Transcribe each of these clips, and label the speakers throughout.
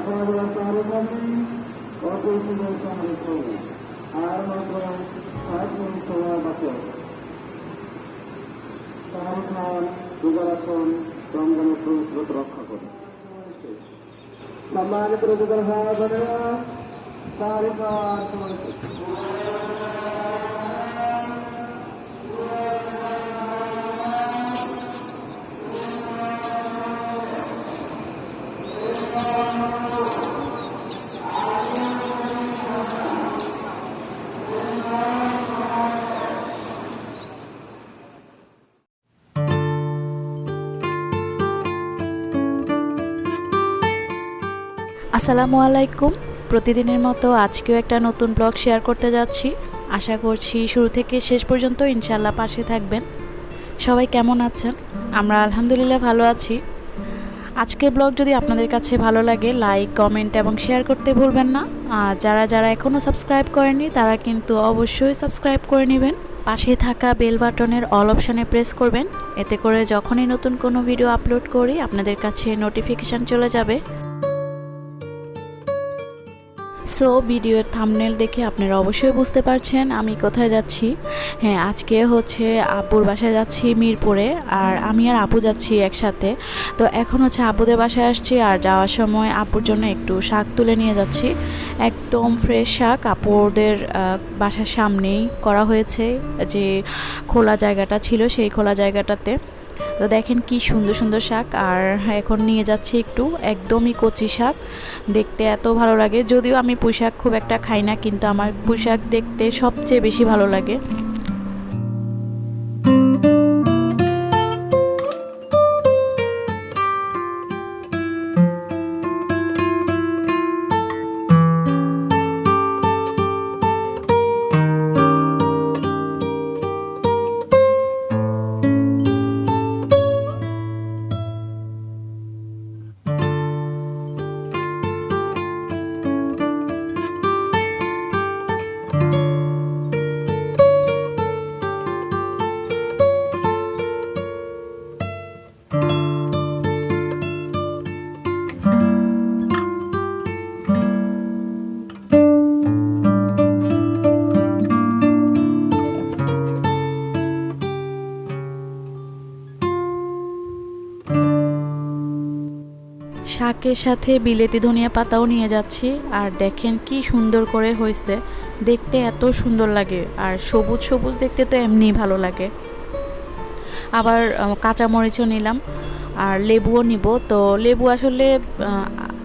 Speaker 1: আর মাত্র 7 মিনিট সময় বাকি। শাহরুখ খান দুর্গারাখন জমজমের দ্রুত রক্ষা করে। সম্মানিত রোজগার ভাইরা, শাহরুখ খান
Speaker 2: আসসালামু আলাইকুম। প্রতিদিনের মতো আজকেও একটা নতুন ব্লগ শেয়ার করতে যাচ্ছি। আশা করছি শুরু থেকে শেষ পর্যন্ত ইনশাআল্লাহ পাশে থাকবেন। সবাই কেমন আছেন? আমরা আলহামদুলিল্লাহ ভালো আছি। আজকের ব্লগ যদি আপনাদের কাছে ভালো লাগে লাইক, কমেন্ট এবং শেয়ার করতে ভুলবেন না। আর যারা এখনও সাবস্ক্রাইব করেননি তারা কিন্তু অবশ্যই সাবস্ক্রাইব করে নেবেন। পাশে থাকা বেল বাটনের অল অপশানে প্রেস করবেন, এতে করে যখনই নতুন কোনো ভিডিও আপলোড করি আপনাদের কাছে নোটিফিকেশান চলে যাবে। সো ভিডিওর থাম্বনেল দেখে আপনারা অবশ্যই বুঝতে পারছেন আমি কোথায় যাচ্ছি। হ্যাঁ, আজকে হচ্ছে আব্বুর বাসায় যাচ্ছি মিরপুরে, আর আমি আর আব্বু যাচ্ছি একসাথে। তো এখন হচ্ছে আব্বুদের বাসায় আসছি, আর যাওয়ার সময় আব্বুর জন্য একটু শাক তুলে নিয়ে যাচ্ছি। একদম ফ্রেশ শাক আপুদের বাসার সামনেই করা হয়েছে, যে খোলা জায়গাটা ছিল সেই খোলা জায়গাটাতে। তো দেখেন কি সুন্দর সুন্দর শাক, আর এখন নিয়ে যাচ্ছি একটু একদমই কচি শাক, দেখতে এত ভালো লাগে। যদিও আমি পুঁই শাক খুব একটা খাই না, কিন্তু আমার পুঁই শাক দেখতে সবচেয়ে বেশি ভালো লাগে। শাকের সাথে বিলেতি ধনিয়া পাতাও নিয়ে যাচ্ছি, আর দেখেন কি সুন্দর করে হয়েছে, দেখতে এত সুন্দর লাগে। আর সবুজ সবুজ দেখতে তো এমনিই ভালো লাগে। আবার কাঁচামরিচও নিলাম, আর লেবুও নিব। তো লেবু আসলে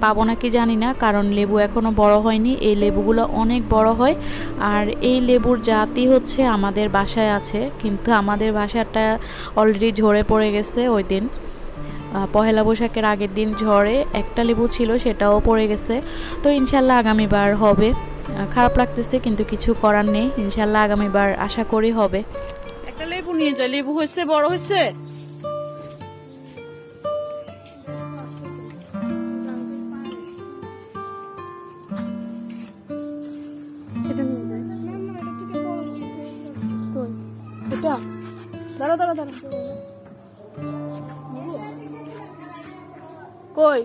Speaker 2: পাবো নাকি জানি না, কারণ লেবু এখনও বড় হয়নি। এই লেবুগুলো অনেক বড় হয়, আর এই লেবুর জাতই হচ্ছে আমাদের বাসায় আছে, কিন্তু আমাদের বাসাটা অলরেডি ঝরে পড়ে গেছে। ওই দিন পহেলা বৈশাখের আগের দিন ঝড়ে একটা লেবু ছিল, সেটাও পড়ে গেছে। তো ইনশাল্লাহ আগামীবার হবে। খারাপ লাগতেছে, কিন্তু কিছু করার নেই। ইনশাল্লাহ আগামীবার আশা করি হবে।
Speaker 3: একটা লেবু নিয়ে যায়, লেবু হয়েছে, বড় হয়েছে। দাঁড়া দাঁড়া দাঁড়া, কই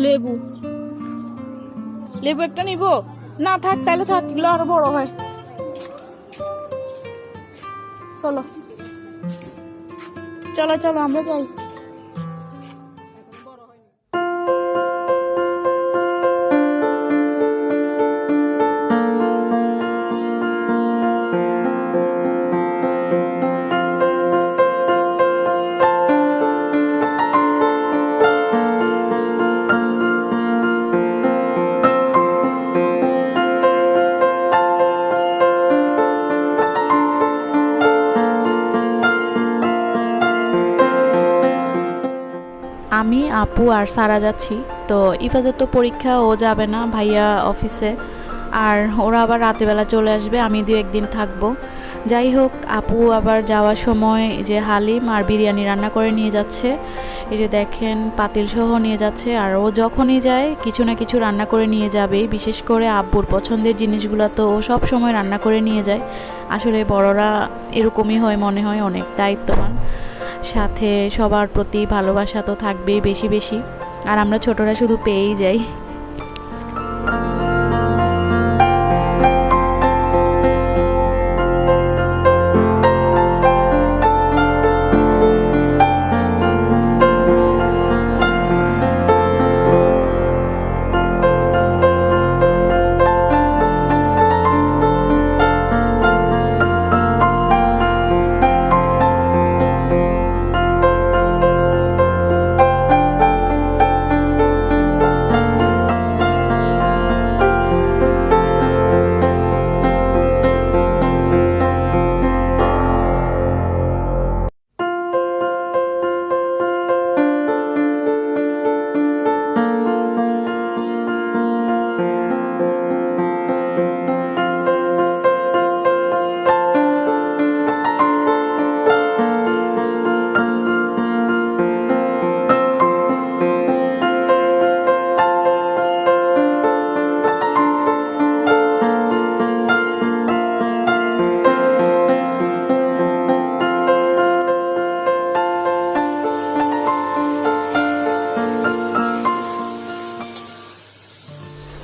Speaker 3: লেবু, লেবু একটা নিব না? থাক, তাহলে থাক, এগুলো আরো বড় হয়। চলো চলো চলো আমরা যাই।
Speaker 2: আমি, আপু আর সারা যাচ্ছি। তো ইফাজের তো পরীক্ষা, ও যাবে না, ভাইয়া অফিসে। আর ওরা আবার রাতেরবেলা চলে আসবে, আমি 2-1 দিন থাকবো। যাই হোক, আপু আবার যাওয়ার সময় যে হালিম আর বিরিয়ানি রান্না করে নিয়ে যাচ্ছে। এই যে দেখেন পাতিল সহ নিয়ে যাচ্ছে। আর ও যখনই যায় কিছু না কিছু রান্না করে নিয়ে যাবে। বিশেষ করে আব্বুর পছন্দের জিনিসগুলো তো ও সব সময় রান্না করে নিয়ে যায়। আসলে বড়রা এরকমই হয় মনে হয়, অনেক দায়িত্ববান, সাথে সবার প্রতি ভালোবাসা তো থাকবেই বেশি বেশি। আর আমরা ছোটরা শুধু পেয়েই যাই।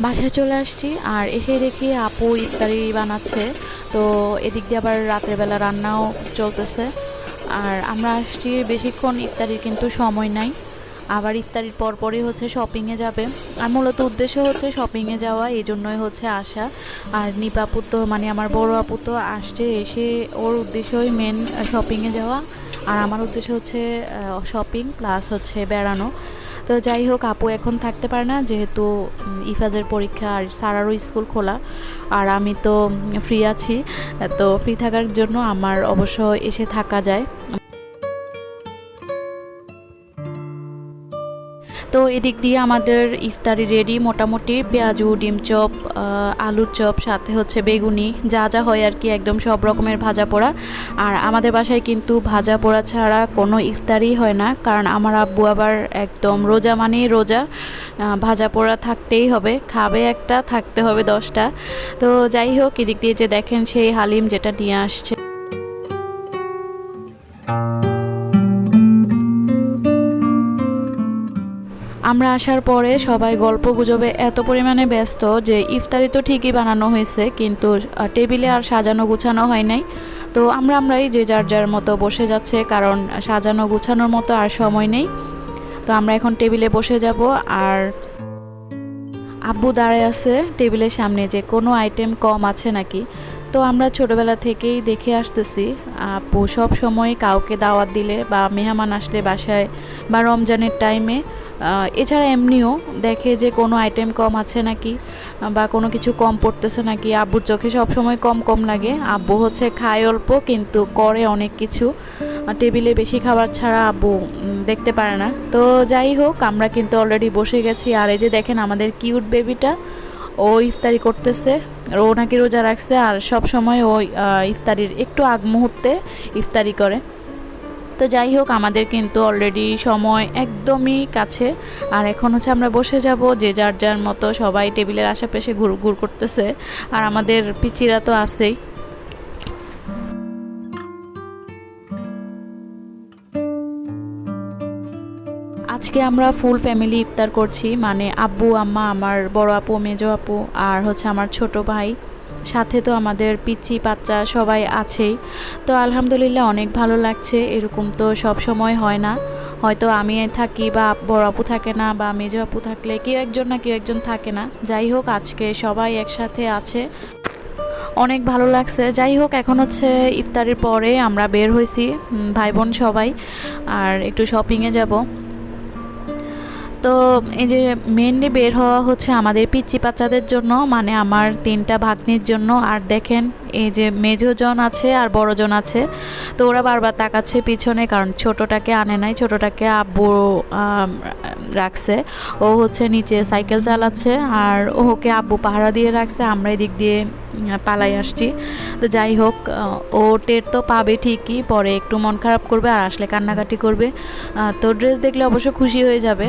Speaker 2: বাসায় চলে আসছি আর এসে দেখি আপু ইফতারি বানাচ্ছে। তো এদিক দিয়ে আবার রাতের বেলা রান্নাও চলতেছে। আর আমরা আসছি বেশিক্ষণ, ইফতারির কিন্তু সময় নাই। আবার ইফতারির পরপরই হচ্ছে শপিংয়ে যাবে। আর মূলত উদ্দেশ্য হচ্ছে শপিংয়ে যাওয়া, এই জন্যই হচ্ছে আসা। আর নিপাপু তো মানে আমার বড় আপু তো আসছে, এসে ওর উদ্দেশ্যই মেন শপিংয়ে যাওয়া। আর আমার উদ্দেশ্য হচ্ছে শপিং প্লাস হচ্ছে বেড়ানো। তো যাই হোক, আপু এখন থাকতে পারে না যেহেতু ইফাজের পরীক্ষা আর সারারও স্কুল খোলা। আর আমি তো ফ্রি আছি, তো ফ্রি থাকার জন্য আমার অবশ্য এসে থাকা যায়। তো এদিক দিয়ে আমাদের ইফতারি রেডি মোটামুটি। পেঁয়াজু, ডিম চপ, আলুর চপ, সাথে হচ্ছে বেগুনি, যা যা হয় আর কি, একদম সব রকমের ভাজা পোড়া। আর আমাদের বাসায় কিন্তু ভাজা পোড়া ছাড়া কোনো ইফতারি হয় না, কারণ আমার আব্বু আবার একদম রোজা মানেই রোজা, ভাজা পোড়া থাকতেই হবে, খাবে একটা থাকতে হবে 10টা। তো যাই হোক, এদিক দিয়ে যে দেখেন সেই হালিম যেটা নিয়ে আসছে। আমরা আসার পরে সবাই গল্প গুজবে এত পরিমাণে ব্যস্ত যে ইফতারি তো ঠিকই বানানো হয়েছে, কিন্তু টেবিলে আর সাজানো গুছানো হয় নাই। তো আমরাই যে যার যার মতো বসে যাচ্ছে, কারণ সাজানো গুছানোর মতো আর সময় নেই। তো আমরা এখন টেবিলে বসে যাব। আর আব্বু দাঁড়ায় আছে টেবিলের সামনে যে কোনো আইটেম কম আছে নাকি। তো আমরা ছোটোবেলা থেকেই দেখে আসতেছি আব্বু সব সময় কাউকে দাওয়াত দিলে বা মেহমান আসলে বাসায় বা রমজানের টাইমে, এছাড়া এমনিও দেখে যে কোনো আইটেম কম আছে নাকি বা কোনো কিছু কম পড়তেছে নাকি। আব্বুর চোখে সব সময় কম কম লাগে। আব্বু হচ্ছে খায় অল্প কিন্তু করে অনেক কিছু, টেবিলে বেশি খাবার ছাড়া আব্বু দেখতে পারে না। তো যাই হোক, আমরা কিন্তু অলরেডি বসে গেছি। আর এই যে দেখেন আমাদের কিউট বেবিটা, ও ইফতারি করতেছে। ও নাকি রোজা রাখছে আর সব সময় ও ইফতারির একটু আগ মুহূর্তে ইফতারি করে। তো যাই হোক, আমাদের কিন্তু অলরেডি সময় একদমই কাছে। আর এখন হচ্ছে আমরা বসে যাব, যে যার যার মতো সবাই টেবিলের আশেপাশে ঘুর করতেছে। আর আমাদের পিচিরা তো আছেই। আজকে আমরা ফুল ফ্যামিলি ইফতার করছি, মানে আব্বু, আম্মা, আমার বড় আপু, মেজো আপু, আর হচ্ছে আমার ছোট ভাই, সাথে তো আমাদের পিচ্চি বাচ্চা সবাই আছেই। তো আলহামদুলিল্লাহ অনেক ভালো লাগছে। এরকম তো সব সময় হয় না, হয়তো আমি থাকি বা বড় আপু থাকে না বা মেজো আপু থাকলে কেউ একজন না কেউ একজন থাকে না। যাই হোক, আজকে সবাই একসাথে আছে, অনেক ভালো লাগছে। যাই হোক, এখন হচ্ছে ইফতারের পরে আমরা বের হয়েছি ভাই বোন সবাই, আর একটু শপিংয়ে যাব। তো এই যে মেনলি বের হওয়া হচ্ছে আমাদের পিচ্চি বাচ্চাদের জন্য, মানে আমার 3টা ভাগ্নির জন্য। আর দেখেন এই যে মেজোজন আছে আর বড়জন আছে, তো ওরা বারবার তাকাচ্ছে পিছনে, কারণ ছোটোটাকে আনে নাই, ছোটোটাকে আব্বু রাখছে। ও হচ্ছে নিচে সাইকেল চালাচ্ছে আর ওকে আব্বু পাহারা দিয়ে রাখছে, আমরা এদিক দিয়ে পালাই আসছি। তো যাই হোক, ও টের তো পাবে ঠিকই, পরে একটু মন খারাপ করবে আর আসলে কান্নাকাটি করবে। তো ড্রেস দেখলে অবশ্য খুশি হয়ে যাবে।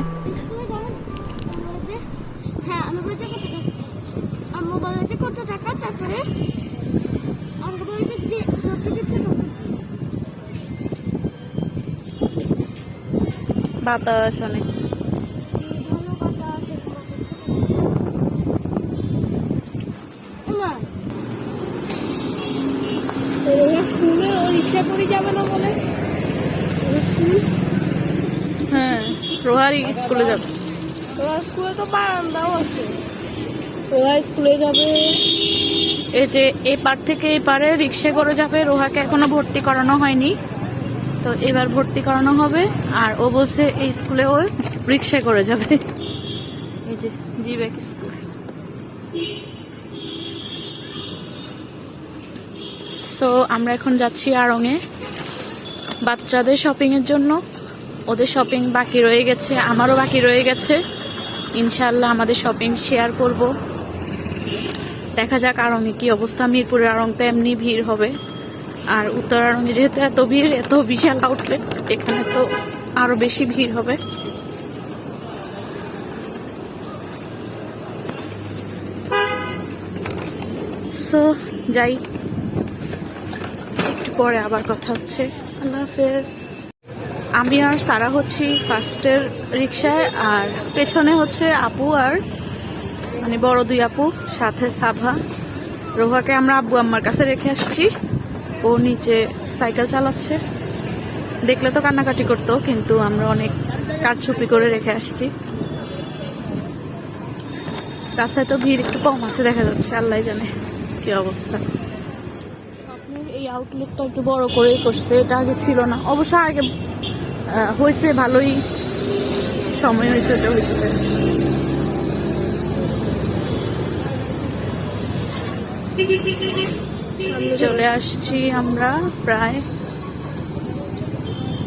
Speaker 2: বাতাস অনেক।
Speaker 3: স্কুলে ও রিক্সা করে যাবে না বলে স্কুল।
Speaker 2: হ্যাঁ, রোহারি স্কুলে যাবে।
Speaker 3: ওরা স্কুলে তো বারান্দাও আছে, ওরা স্কুলে যাবে।
Speaker 2: এই যে এই পার থেকে এই পারে রিক্সা করে যাবে। রোহাকে এখনো ভর্তি করানো হয়নি, তো এবার ভর্তি করানো হবে। আর ও বলছে এই স্কুলে ও রিক্সা করে যাবে। এই যে জিবেক স্কুল। সো আমরা এখন যাচ্ছি আড়ংয়ে বাচ্চাদের শপিং এর জন্য। ওদের শপিং বাকি রয়ে গেছে, আমারও বাকি রয়ে গেছে। ইনশাআল্লাহ আমাদের শপিং শেয়ার করব। দেখা যাক আড়ংয়ে কি অবস্থা। মিরপুরের আড়ং তো এমনি ভিড় হবে, আর উত্তর আড়ংয়ে যেহেতু এত ভিড়, এত বিশাল আউটলেট, এখানে তো আরো বেশি ভিড় হবে। সো যাই, একটু পরে আবার কথা হচ্ছে। আল্লাহ হাফেজ। আমি আর সারা হচ্ছি ফার্স্টের রিক্সায়, আর পেছনে হচ্ছে আপু আর মানে বড় দুই আপু, সাথে সাভা। রোহাকে আমরা আব্বু আম্মার কাছে রেখে আসছি, ও নিচে সাইকেল চালাচ্ছে। দেখলে তো কান্নাকাটি করতো, কিন্তু আমরা অনেক কারচুপি করে রেখে আসছি। রাস্তায় তো ভিড় একটু কম আছে দেখা যাচ্ছে, আল্লাহ জানে কি অবস্থা। এই আউটলেটটা একটু বড় করেই করছে, এটা আগে ছিল না। অবশ্য আগে হয়েছে, ভালোই সময় হয়েছে এটা হয়েছে। চলে আসছি আমরা প্রায়।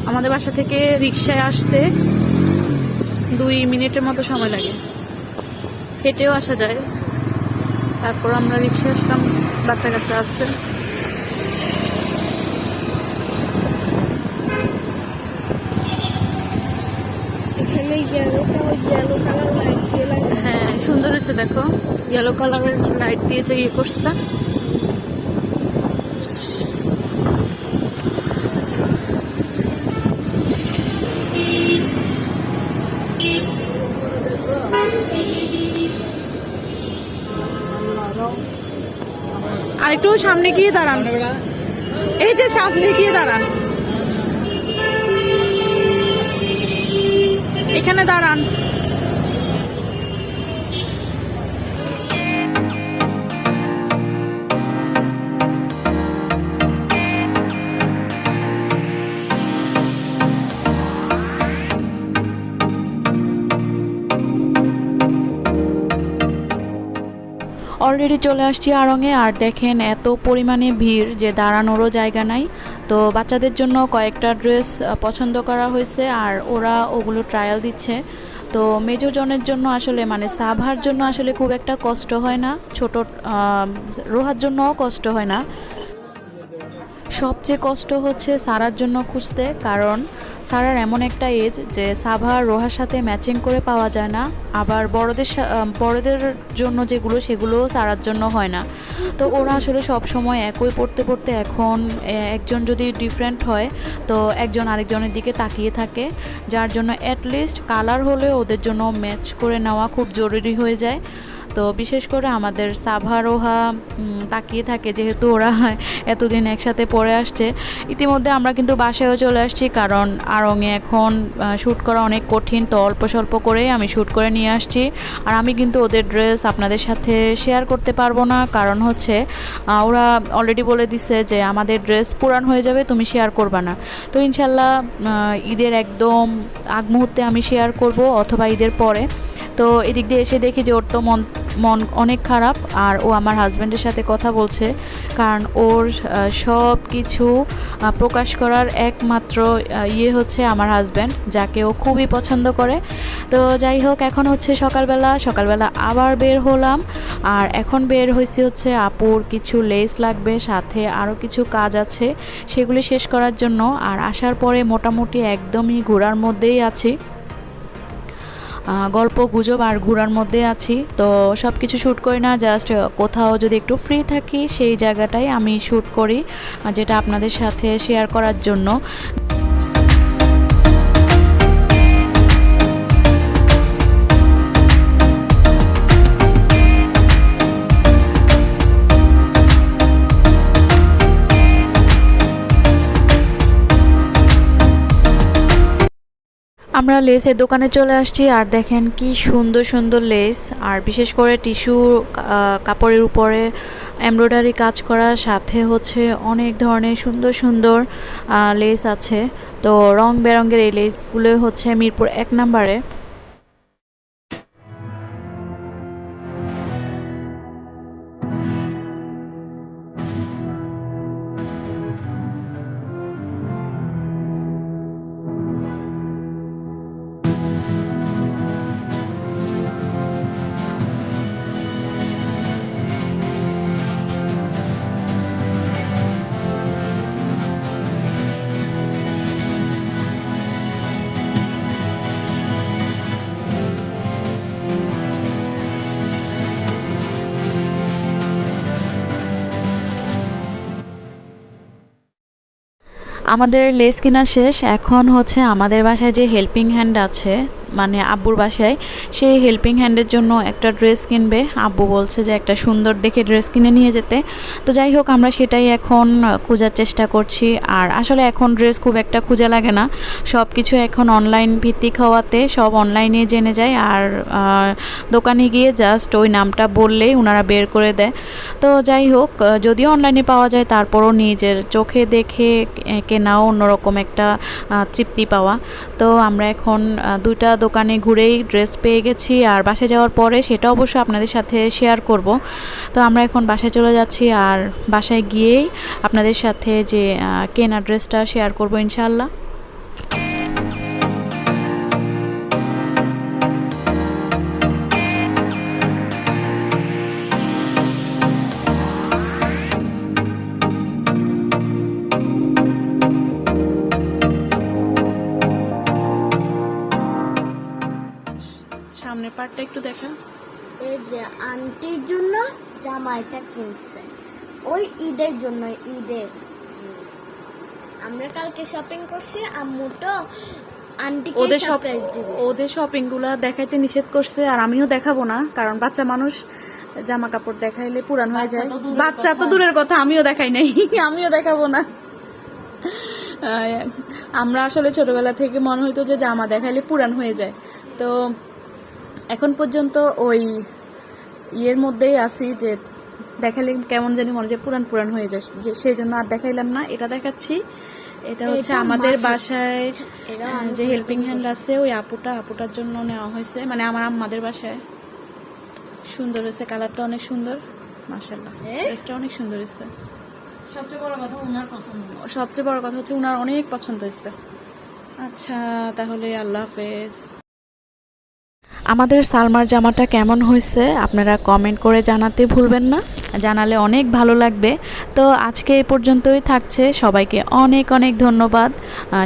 Speaker 2: আমাদের বাসা থেকে রিক্সায় আসতে 2 মিনিটের মতো সময় লাগে, হেঁটেও আসা যায়। তারপর আমরা রিক্সায় আসলাম, বাচ্চা কাচ্চা আসছে। হ্যাঁ, সুন্দর হয়েছে দেখো, ইয়েলো কালারের লাইট দিয়ে যে ইয়ে করছে। আর একটু সামনে গিয়ে দাঁড়ান, এই যে সামনে গিয়ে দাঁড়ান, এখানে দাঁড়ান। অলরেডি চলে আসছি আড়ংয়ে, আর দেখেন এত পরিমাণে ভিড় যে দাঁড়ানোরও জায়গা নাই। তো বাচ্চাদের জন্য কয়েকটা ড্রেস পছন্দ করা হয়েছে, আর ওরা ওগুলো ট্রায়াল দিচ্ছে। তো মেজোজনের জন্য আসলে মানে সাভার জন্য আসলে খুব একটা কষ্ট হয় না, ছোট রোহার জন্যও কষ্ট হয় না। সবচেয়ে কষ্ট হচ্ছে সারার জন্য খুঁজতে, কারণ সারার এমন একটা এজ যে সাভা রোহার সাথে ম্যাচিং করে পাওয়া যায় না। আবার বড়দের জন্য যেগুলো সেগুলোও সারার জন্য হয় না। তো ওরা আসলে সব সময় একই পড়তে পড়তে এখন একজন যদি ডিফারেন্ট হয় তো একজন আরেকজনের দিকে তাকিয়ে থাকে, যার জন্য অ্যাটলিস্ট কালার হলে ওদের জন্য ম্যাচ করে নেওয়া খুব জরুরি হয়ে যায়। তো বিশেষ করে আমাদের সাভা রোহা তাকিয়ে থাকে, যেহেতু ওরা এতদিন একসাথে পড়ে আসছে। ইতিমধ্যে আমরা কিন্তু বাসায়ও চলে আসছি, কারণ আড়ংয়ে এখন শ্যুট করা অনেক কঠিন, তো অল্প স্বল্প করেই আমি শ্যুট করে নিয়ে আসছি। আর আমি কিন্তু ওদের ড্রেস আপনাদের সাথে শেয়ার করতে পারবো না, কারণ হচ্ছে ওরা অলরেডি বলে দিছে যে আমাদের ড্রেস পুরান হয়ে যাবে, তুমি শেয়ার করবা না। তো ইনশাল্লাহ ঈদের একদম আগ মুহূর্তে আমি শেয়ার করব, অথবা ঈদের পরে। তো এদিক দিয়ে এসে দেখি যে ওর তো মন অনেক খারাপ, আর ও আমার হাজব্যান্ডের সাথে কথা বলছে, কারণ ওর সব কিছু প্রকাশ করার একমাত্র ইয়ে হচ্ছে আমার হাজব্যান্ড, যাকে ও খুবই পছন্দ করে। তো যাই হোক, এখন হচ্ছে সকালবেলা আবার বের হলাম, আর এখন বের হয়েছি হচ্ছে আপুর কিছু লেস লাগবে, সাথে আরও কিছু কাজ আছে সেগুলি শেষ করার জন্য। আর আসার পরে মোটামুটি একদমই ঘোরার মধ্যেই আছি, গল্প গুজব আর ঘোরার মধ্যে আছি। তো সব কিছু শ্যুট করি না, জাস্ট কোথাও যদি একটু ফ্রি থাকি সেই জায়গাটাই আমি শ্যুট করি, যেটা আপনাদের সাথে শেয়ার করার জন্য। আমরা লেসের দোকানে চলে আসছি, আর দেখেন কি সুন্দর সুন্দর লেস, আর বিশেষ করে টিস্যু কাপড়ের উপরে এমব্রয়ডারি কাজ করা, সাথে হচ্ছে অনেক ধরনের সুন্দর সুন্দর লেস আছে। তো রং বেরঙের এই লেসগুলো হচ্ছে মিরপুর 1 নম্বরে। আমাদের লেস কেনা শেষ, এখন হচ্ছে আমাদের বাসায় যে হেল্পিং হ্যান্ড আছে, মানে আব্বুর বাসায়, সেই হেল্পিং হ্যান্ডের জন্য একটা ড্রেস কিনবে। আব্বু বলছে যে একটা সুন্দর দেখে ড্রেস কিনে নিয়ে যেতে। তো যাই হোক, আমরা সেটাই এখন খোঁজার চেষ্টা করছি। আর আসলে এখন ড্রেস খুব একটা খোঁজা লাগে না, সব কিছু এখন অনলাইন ভিত্তিক হওয়াতে সব অনলাইনে জেনে যায়, আর দোকানে গিয়ে জাস্ট ওই নামটা বললেই ওনারা বের করে দেয়। তো যাই হোক, যদিও অনলাইনে পাওয়া যায়, তারপরও নিজের চোখে দেখে কেনাও অন্যরকম একটা তৃপ্তি পাওয়া। তো আমরা এখন 2টা দোকানে ঘুরেই ড্রেস পেয়ে গেছি, আর বাসায় যাওয়ার পরে সেটা অবশ্য আপনাদের সাথে শেয়ার করব। তো আমরা এখন বাসায় চলে যাচ্ছি, আর বাসায় গিয়েই আপনাদের সাথে যে কেনা ড্রেসটা শেয়ার করব ইনশাআল্লাহ। সামনের পার্টটা একটু দেখা।
Speaker 3: এই যে আন্টির জন্য জামাইটা কিনছে, ওই ঈদের জন্য, ঈদের আমরা কালকে শপিং করছি। আম্মু তো আন্টিকে সারপ্রাইজ দিবে।
Speaker 2: ওদের শপিং গুলা দেখাইতে নিষেধ করছে, আর আমিও দেখাবো না, কারণ বাচ্চা মানুষ জামা কাপড় দেখাইলে পুরান হয়ে যায়। বাচ্চা তো দূরের কথা, আমিও দেখাই নাই, আমিও দেখাবো না। আমরা আসলে ছোটবেলা থেকে মনে হইতো যে জামা দেখাইলে পুরান হয়ে যায়, তো এখন পর্যন্ত ওই ইয়ের মধ্যেই আছি যে দেখালে কেমন জানি মনে হয় পুরান পুরান হয়ে যায়, সেই জন্য আর দেখাইলাম না। এটা দেখাচ্ছি, এটা হচ্ছে আমাদের বাসায় যে হেল্পিং হ্যান্ড আছে, ওই আপুটার জন্য নেওয়া হয়েছে, মানে আমার আম্মাদের বাসায়। সুন্দর হয়েছে, কালারটা অনেক সুন্দর, মাশাআল্লাহ, ড্রেসটা অনেক সুন্দর হয়েছে। সবচেয়ে বড় কথা হচ্ছে উনার অনেক পছন্দ হয়েছে। আচ্ছা, তাহলে আল্লাহ হাফেজ। আমাদের সালমার জামাটা কেমন হয়েছে আপনারা কমেন্ট করে জানাতে ভুলবেন না, জানালে অনেক ভালো লাগবে। তো আজকে এই পর্যন্তই থাকছে, সবাইকে অনেক অনেক ধন্যবাদ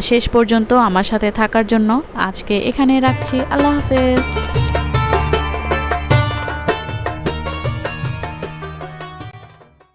Speaker 2: শেষ পর্যন্ত আমার সাথে থাকার জন্য। আজকে এখানে রাখছি, আল্লাহ হাফেজ।